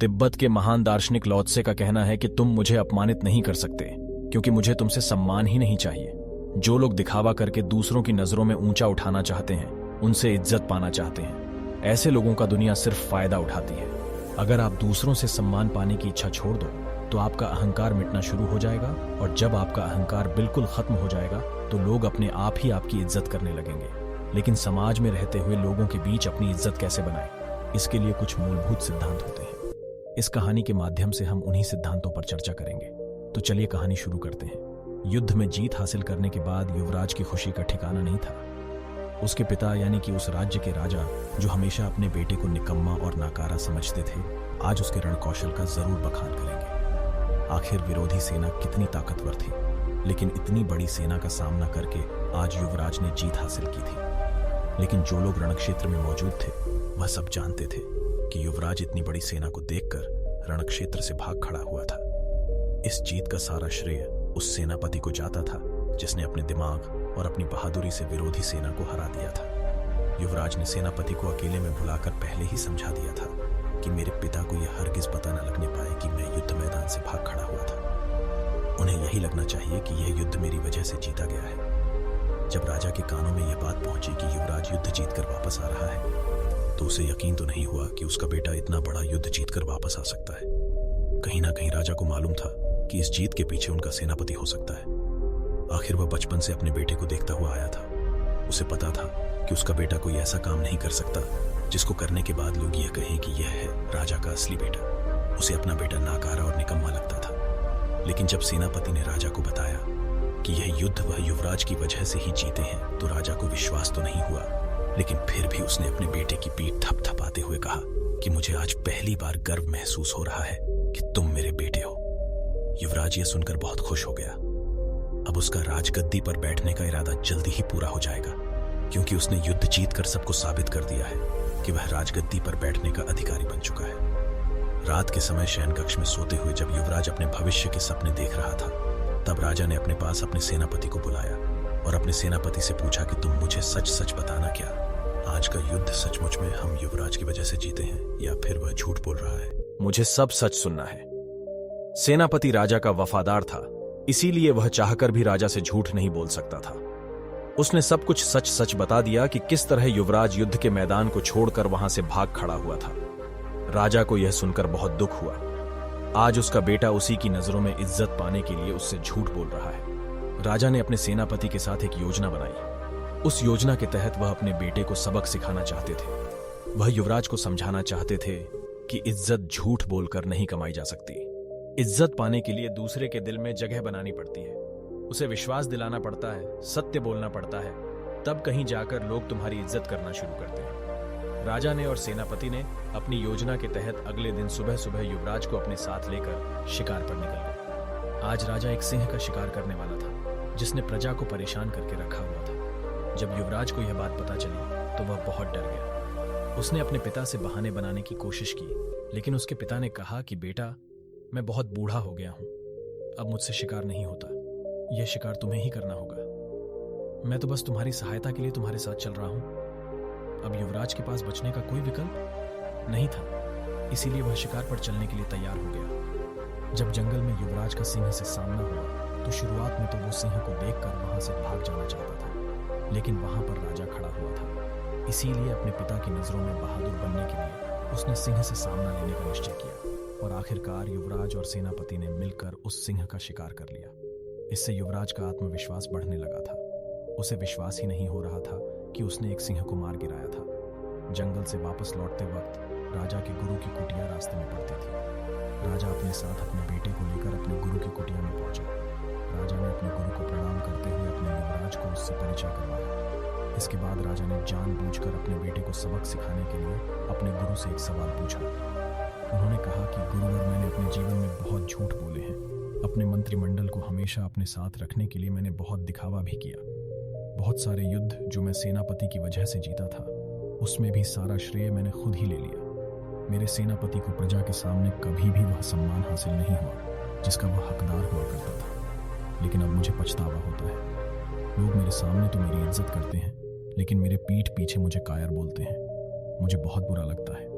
तिब्बत के महान दार्शनिक लाओत्से का कहना है कि तुम मुझे अपमानित नहीं कर सकते, क्योंकि मुझे तुमसे सम्मान ही नहीं चाहिए। जो लोग दिखावा करके दूसरों की नजरों में ऊंचा उठाना चाहते हैं, उनसे इज्जत पाना चाहते हैं, ऐसे लोगों का दुनिया सिर्फ फायदा उठाती है। अगर आप दूसरों से सम्मान पाने की इच्छा छोड़ दो तो आपका अहंकार मिटना शुरू हो जाएगा, और जब आपका अहंकार बिल्कुल खत्म हो जाएगा तो लोग अपने आप ही आपकी इज्जत करने लगेंगे। लेकिन समाज में रहते हुए लोगों के बीच अपनी इज्जत कैसे बनाएं, इसके लिए कुछ मूलभूत सिद्धांत होते हैं। इस कहानी के माध्यम से हम उन्हीं सिद्धांतों पर चर्चा करेंगे। तो चलिए कहानी शुरू करते हैं। युद्ध में जीत हासिल करने के बाद युवराज की खुशी का ठिकाना नहीं था। उसके पिता यानी कि उस राज्य के राजा, जो हमेशा अपने बेटे को निकम्मा और नाकारा समझते थे, आज उसके रणकौशल का जरूर बखान करेंगे। आखिर विरोधी सेना कितनी ताकतवर थी, लेकिन इतनी बड़ी सेना का सामना करके आज युवराज ने जीत हासिल की थी। लेकिन जो लोग रणक्षेत्र में मौजूद थे वह सब जानते थे कि युवराज इतनी बड़ी सेना को देखकर रणक्षेत्र से भाग खड़ा हुआ था। इस जीत का सारा श्रेय उस सेनापति को जाता था जिसने अपने दिमाग और अपनी बहादुरी से विरोधी सेना को हरा दिया था। युवराज ने सेनापति को अकेले में बुलाकर पहले ही समझा दिया था कि मेरे पिता को यह हरगिज पता न लगने पाए कि मैं युद्ध मैदान से भाग खड़ा हुआ था। उन्हें यही लगना चाहिए कि यह युद्ध मेरी वजह से जीता गया है। जब राजा के कानों में यह बात पहुंची कि युवराज युद्ध जीतकर वापस आ रहा है, तो उसे यकीन तो नहीं हुआ कि उसका बेटा इतना बड़ा युद्ध जीतकर वापस आ सकता है। कहीं ना कहीं राजा को मालूम था कि इस जीत के पीछे उनका सेनापति हो सकता है। आखिर वह बचपन से अपने बेटे को देखता हुआ आया था। उसे पता था कि उसका बेटा कोई ऐसा काम नहीं कर सकता जिसको करने के बाद लोग यह कहें कि यह है राजा का असली बेटा। उसे अपना बेटा नाकारा और निकम्मा लगता था। लेकिन जब सेनापति ने राजा को बताया कि यह युद्ध वह युवराज की वजह से ही जीते हैं, तो राजा को विश्वास तो नहीं हुआ, लेकिन फिर भी उसने अपने बेटे की पीठ थपथपाते हुए कहा कि मुझे आज पहली बार गर्व महसूस हो रहा है कि तुम मेरे बेटे हो। युवराज यह सुनकर बहुत खुश हो गया। अब उसका राजगद्दी पर बैठने का इरादा जल्दी ही पूरा हो जाएगा, क्योंकि उसने युद्ध जीतकर सबको साबित कर दिया है कि वह राजगद्दी पर बैठने का अधिकारी बन चुका है। रात के समय शयन कक्ष में सोते हुए जब युवराज अपने भविष्य के सपने देख रहा था, तब राजा ने अपने पास अपने सेनापति को बुलाया और अपने सेनापति से पूछा कि तुम मुझे सच सच बताना, क्या आज का युद्ध सचमुच में हम युवराज की वजह से जीते हैं, या फिर वह झूठ बोल रहा है? मुझे सब सच सुनना है। सेनापति राजा का वफादार था, इसीलिए वह चाहकर भी राजा से झूठ नहीं बोल सकता था। उसने सब कुछ सच सच बता दिया कि किस तरह युवराज युद्ध के मैदान को छोड़कर वहां से भाग खड़ा हुआ था। राजा को यह सुनकर बहुत दुख हुआ। आज उसका बेटा उसी की नजरों में इज्जत पाने के लिए उससे झूठ बोल रहा है। राजा ने अपने सेनापति के साथ एक योजना बनाई। उस योजना के तहत वह अपने बेटे को सबक सिखाना चाहते थे। वह युवराज को समझाना चाहते थे कि इज्जत झूठ बोलकर नहीं कमाई जा सकती। इज्जत पाने के लिए दूसरे के दिल में जगह बनानी पड़ती है, उसे विश्वास दिलाना पड़ता है, सत्य बोलना पड़ता है, तब कहीं जाकर लोग तुम्हारी इज्जत करना शुरू करते हैं। राजा ने और सेनापति ने अपनी योजना के तहत अगले दिन सुबह सुबह युवराज को अपने साथ लेकर शिकार पर निकल गए। आज राजा एक सिंह का शिकार करने वाला था, जिसने प्रजा को परेशान करके रखा हुआ था। जब युवराज को यह बात पता चली तो वह बहुत डर गया। उसने अपने पिता से बहाने बनाने की कोशिश की, लेकिन उसके पिता ने कहा कि बेटा, मैं बहुत बूढ़ा हो गया हूं, अब मुझसे शिकार नहीं होता, यह शिकार तुम्हें ही करना होगा। मैं तो बस तुम्हारी सहायता के लिए तुम्हारे साथ चल रहा हूं। अब युवराज के पास बचने का कोई विकल्प नहीं था, इसीलिए वह शिकार पर चलने के लिए तैयार हो गया। जब जंगल में युवराज का सिंह से सामना हुआ तो शुरुआत में तो वो सिंह को देखकर वहां से भाग जाना चाहता था, लेकिन वहां पर राजा खड़ा हुआ था। इसीलिए अपने पिता की नजरों में बहादुर बनने के लिए उसने सिंह से सामना लेने का निश्चय किया, और आखिरकार युवराज और सेनापति ने मिलकर उस सिंह का शिकार कर लिया। इससे युवराज का आत्मविश्वास बढ़ने लगा था। उसे विश्वास ही नहीं हो रहा था कि उसने एक सिंह को मार गिराया था। जंगल से वापस लौटते वक्त राजा के गुरु की कुटिया रास्ते में पड़ती थी। राजा अपने साथ अपने बेटे को लेकर अपने गुरु की कुटिया में पहुंचा। राजा ने अपने गुरु को प्रणाम करते हुए अपने युवराज को उससे परिचय करवाया। इसके बाद राजा ने जानबूझकर अपने बेटे को सबक सिखाने के लिए अपने गुरु से एक सवाल पूछा। उन्होंने कहा कि गुरुवर, मैंने अपने जीवन में बहुत झूठ बोले हैं। अपने मंत्रिमंडल को हमेशा अपने साथ रखने के लिए मैंने बहुत दिखावा भी किया। बहुत सारे युद्ध जो मैं सेनापति की वजह से जीता था, उसमें भी सारा श्रेय मैंने खुद ही ले लिया। मेरे सेनापति को प्रजा के सामने कभी भी वह सम्मान हासिल नहीं हुआ जिसका वह हकदार हुआ करता था। लेकिन अब मुझे पछतावा होता है। लोग मेरे सामने तो मेरी इज्जत करते हैं, लेकिन मेरे पीठ पीछे मुझे कायर बोलते हैं। मुझे बहुत बुरा लगता है।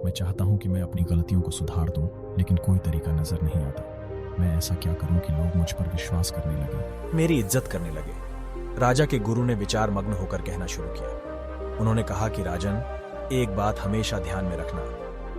मैं चाहता हूँ कि मैं अपनी गलतियों को सुधार दूँ, लेकिन कोई तरीका नजर नहीं आता। मैं ऐसा क्या करूँ कि लोग मुझ पर विश्वास करने लगे, मेरी इज्जत करने लगे। राजा के गुरु ने विचार मग्न होकर कहना शुरू किया। उन्होंने कहा कि राजन, एक बात हमेशा ध्यान में रखना,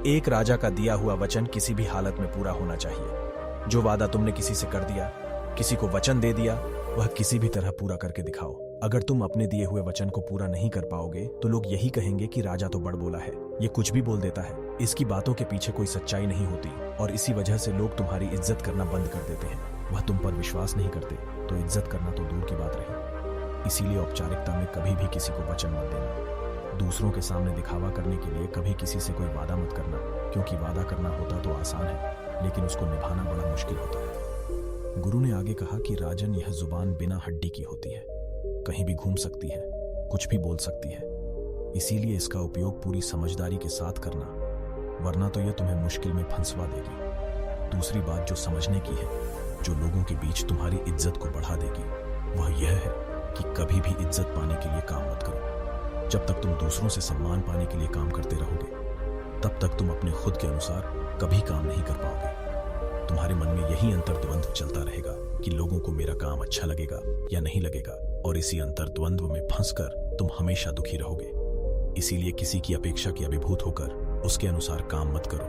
एक राजा का दिया हुआ वचन किसी भी हालत में पूरा होना चाहिए। जो वादा तुमने किसी से कर दिया, किसी को वचन दे दिया, वह किसी भी तरह पूरा करके दिखाओ। अगर तुम अपने दिए हुए वचन को पूरा नहीं कर पाओगे तो लोग यही कहेंगे कि राजा तो बड़ बोला है, ये कुछ भी बोल देता है। इसकी बातों के पीछे कोई सच्चाई नहीं होती और इसी वजह से लोग तुम्हारी इज्जत करना बंद कर देते हैं। वह तुम पर विश्वास नहीं करते तो इज्जत करना तो दूर की बात रही। इसीलिए औपचारिकता में कभी भी किसी को वचन मत देना। दूसरों के सामने दिखावा करने के लिए कभी किसी से कोई वादा मत करना, क्योंकि वादा करना होता तो आसान है, लेकिन उसको निभाना बड़ा मुश्किल होता है। गुरु ने आगे कहा कि राजन, यह जुबान बिना हड्डी की होती है, कहीं भी घूम सकती है, कुछ भी बोल सकती है। इसीलिए इसका उपयोग पूरी समझदारी के साथ करना, वरना तो यह तुम्हें मुश्किल में फंसवा देगी। दूसरी बात जो समझने की है, जो लोगों के बीच तुम्हारी इज्जत को बढ़ा देगी, वह यह है कि कभी भी इज्जत पाने के लिए काम मत करो। जब तक तुम दूसरों से सम्मान पाने के लिए काम करते रहोगे, तब तक तुम अपने खुद के अनुसार कभी काम नहीं कर पाओगे। तुम्हारे मन में यही अंतर्द्वंद चलता रहेगा कि लोगों को मेरा काम अच्छा लगेगा या नहीं लगेगा, और इसी अंतर्द्वंद्व में फंसकर तुम हमेशा दुखी रहोगे। इसीलिए किसी की अपेक्षा के अभिभूत होकर उसके अनुसार काम मत करो,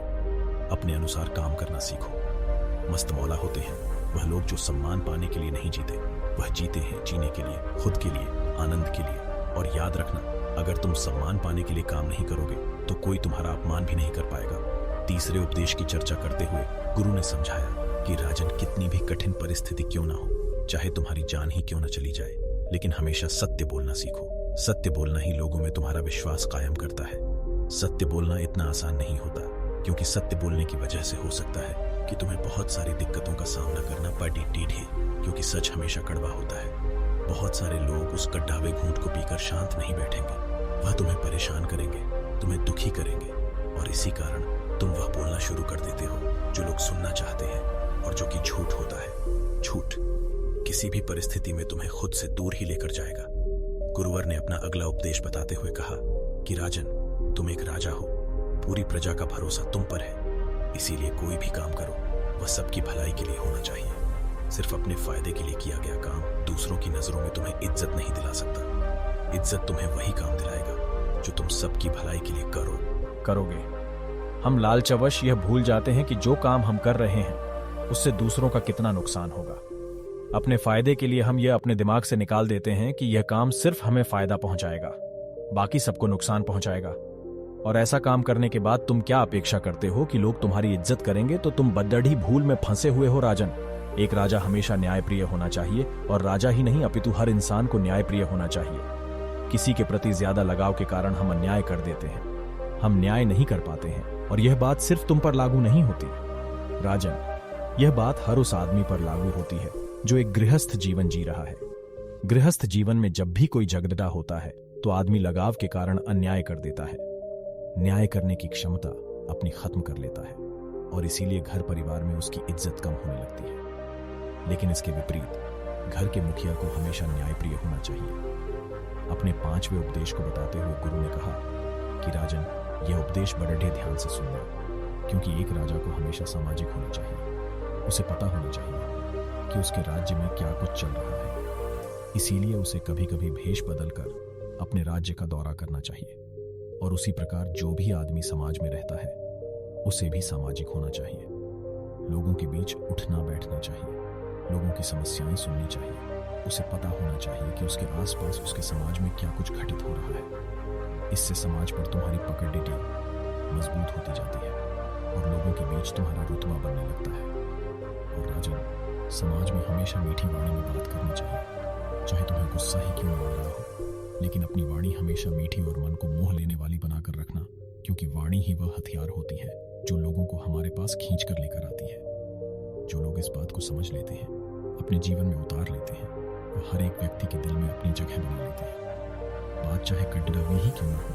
अपने अनुसार काम करना सीखो। मस्त मौला होते हैं वह लोग जो सम्मान पाने के लिए नहीं जीते, वह जीते हैं जीने के लिए, खुद के लिए, आनंद के लिए। और याद रखना, अगर तुम सम्मान पाने के लिए काम नहीं करोगे तो कोई तुम्हारा अपमान भी नहीं कर पाएगा। तीसरे उपदेश की चर्चा करते हुए गुरु ने समझाया कि राजन, कितनी भी कठिन परिस्थिति क्यों ना हो, चाहे तुम्हारी जान ही क्यों ना चली जाए, लेकिन हमेशा सत्य बोलना सीखो। सत्य बोलना ही लोगों में तुम्हारा विश्वास कायम करता है। सत्य बोलना इतना आसान नहीं होता, क्योंकि सत्य बोलने की वजह से हो सकता है कि तुम्हें बहुत सारी दिक्कतों का सामना करना पड़े, क्योंकि सच हमेशा कड़वा होता है। बहुत सारे लोग उस कड्ढावे घूंट को पीकर शांत नहीं बैठेंगे, वह तुम्हें परेशान करेंगे, तुम्हें दुखी करेंगे, और इसी कारण तुम वह बोलना शुरू कर देते हो जो लोग सुनना चाहते हैं, और जो कि झूठ होता है। झूठ किसी भी परिस्थिति में तुम्हें खुद से दूर ही लेकर जाएगा। गुरुवर ने अपना अगला उपदेश बताते हुए कहा कि राजन, तुम एक राजा हो, पूरी प्रजा का भरोसा तुम पर है। इसीलिए कोई भी काम करो वह सबकी भलाई के लिए होना चाहिए। सिर्फ अपने फायदे के लिए किया गया काम दूसरों की नजरों में तुम्हें इज्जत नहीं दिला सकता। इज्जत तुम्हें वही काम दिलाएगा जो तुम सबकी भलाई के लिए करोगे। हम लालचवश यह भूल जाते हैं कि जो काम हम कर रहे हैं उससे दूसरों का कितना नुकसान होगा। अपने फायदे के लिए हम यह अपने दिमाग से निकाल देते हैं कि यह काम सिर्फ हमें फायदा पहुंचाएगा, बाकी सबको नुकसान पहुंचाएगा। और ऐसा काम करने के बाद तुम क्या अपेक्षा करते हो कि लोग तुम्हारी इज्जत करेंगे? तो तुम बद्दढ़ी भूल में फंसे हुए हो राजन। एक राजा हमेशा न्यायप्रिय होना चाहिए, और राजा ही नहीं अपितु हर इंसान को न्यायप्रिय होना चाहिए। किसी के प्रति ज्यादा लगाव के कारण हम अन्याय कर देते हैं, हम न्याय नहीं कर पाते हैं, और यह बात सिर्फ तुम पर लागू नहीं होती राजन, यह बात हर उस आदमी पर लागू होती है जो एक गृहस्थ जीवन जी रहा है। गृहस्थ जीवन में जब भी कोई झगड़ा होता है तो आदमी लगाव के कारण अन्याय कर देता है, न्याय करने की क्षमता अपनी खत्म कर लेता है, और इसीलिए घर परिवार में उसकी इज्जत कम होने लगती है। लेकिन इसके विपरीत घर के मुखिया को हमेशा न्यायप्रिय होना चाहिए। अपने 5वें उपदेश को बताते हुए गुरु ने कहा कि राजन, यह उपदेश बड़े ध्यान से सुनना, क्योंकि एक राजा को हमेशा सामाजिक होना चाहिए। उसे पता होना चाहिए कि उसके राज्य में क्या कुछ चल रहा है। इसीलिए उसे कभी कभी भेष बदलकर अपने राज्य का दौरा करना चाहिए, और उसी प्रकार जो भी आदमी समाज में रहता है उसे भी सामाजिक होना चाहिए। लोगों के बीच उठना बैठना चाहिए, लोगों की समस्याएं सुननी चाहिए। उसे पता होना चाहिए कि उसके आसपास उसके समाज में क्या कुछ घटित हो रहा है। इससे समाज पर तुम्हारी पकड़ मजबूत होती जाती है, और लोगों के बीच तुम्हारा रुतबा बनने लगता है। और राजन, समाज में हमेशा मीठी वाणी में बात करनी चाहिए, चाहे तुम्हें गुस्सा ही क्यों ना आ रहा हो, लेकिन अपनी वाणी हमेशा मीठी और मन को मोह लेने वाली बनाकर रखना, क्योंकि वाणी ही वह हथियार होती है जो लोगों को हमारे पास खींच कर लेकर आती है। जो लोग इस बात को समझ लेते हैं, अपने जीवन में उतार लेते हैं, वो हर एक व्यक्ति के दिल में अपनी जगह बना लेते हैं। बात चाहे कड़वी ही क्यों ना हो,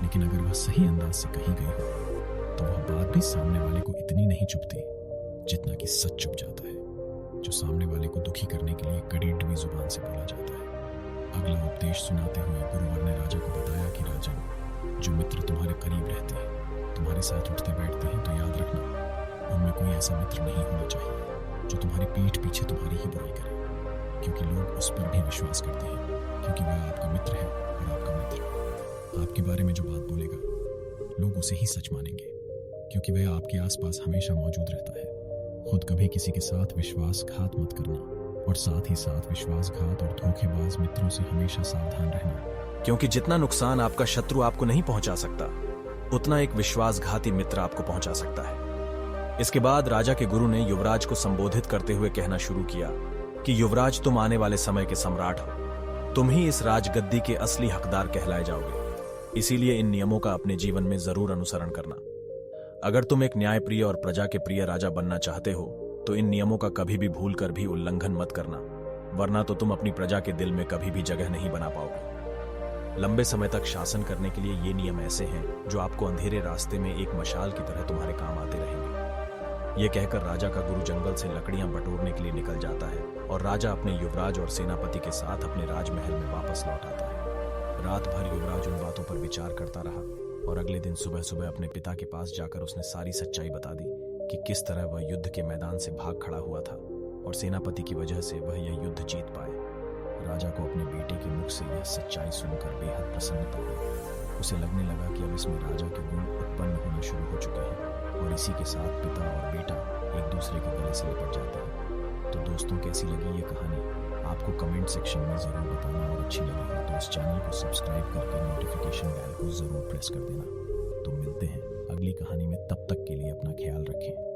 लेकिन अगर वह सही अंदाज से कही गई हो तो वह बात भी सामने वाले को इतनी नहीं चुभती जितना कि सच चुभ जाता है, जो सामने वाले को दुखी करने के लिए कड़ी डुबी जुबान से बोला जाता है। अगला उपदेश सुनाते हुए गुरुवर ने राजा को बताया कि राजन, जो मित्र तुम्हारे करीब रहते हैं तुम्हारे साथ उठते बैठते हैं तो याद रखना, उनमें कोई ऐसा मित्र नहीं होना चाहिए जो तुम्हारी पीठ पीछे तुम्हारी ही बुराई करे, क्योंकि लोग उस पर भी विश्वास करते हैं, क्योंकि वह आपका मित्र है और आपका मित्र आपके बारे में जो बात बोलेगा लोग उसे ही सच मानेंगे, क्योंकि वह आपके आसपास हमेशा मौजूद रहता है। खुद कभी किसी के साथ विश्वासघात मत करना, और साथ ही साथ विश्वासघात और धोखेबाज मित्रों से हमेशा सावधान रहना, क्योंकि जितना नुकसान आपका शत्रु आपको नहीं पहुंचा सकता, उतना एक विश्वासघाती मित्र आपको पहुंचा सकता है। इसके बाद राजा के गुरु ने युवराज को संबोधित करते हुए कहना शुरू किया कि युवराज, तुम आने वाले समय के सम्राट हो, तुम ही इस राजगद्दी के असली हकदार कहलाए जाओगे। इसीलिए इन नियमों का अपने जीवन में जरूर अनुसरण करना। अगर तुम एक न्यायप्रिय और प्रजा के प्रिय राजा बनना चाहते हो तो इन नियमों का कभी भी भूल कर भी उल्लंघन मत करना, वरना तो तुम अपनी प्रजा के दिल में कभी भी जगह नहीं बना पाओगे। लंबे समय तक शासन करने के लिए ये नियम ऐसे हैं जो आपको अंधेरे रास्ते में एक मशाल की तरह तुम्हारे काम आते रहेंगे। ये कहकर राजा का गुरु जंगल से लकड़ियां बटोरने के लिए निकल जाता है और राजा अपने युवराज और सेनापति के साथ अपने राजमहल में वापस लौट आता है। रात भर युवराज उन बातों पर विचार करता रहा और अगले दिन सुबह सुबह अपने पिता के पास जाकर उसने सारी सच्चाई बता दी कि किस तरह वह युद्ध के मैदान से भाग खड़ा हुआ था और सेनापति की वजह से वह यह युद्ध जीत पाए। राजा को अपने बेटे के मुख से यह सच्चाई सुनकर बेहद प्रसन्नता हुई। उसे लगने लगा कि अब इसमें राजा के गुण उत्पन्न होना शुरू हो चुके हैं और इसी के साथ पिता और बेटा एक दूसरे के गले से लिपट जाते हैं। तो दोस्तों, कैसी लगी ये कहानी? आपको कमेंट सेक्शन में ज़रूर बताना, और अच्छी लगी हो तो इस चैनल को सब्सक्राइब करके नोटिफिकेशन बेल को ज़रूर प्रेस कर देना। तो मिलते हैं अगली कहानी में, तब तक के लिए अपना ख्याल रखें।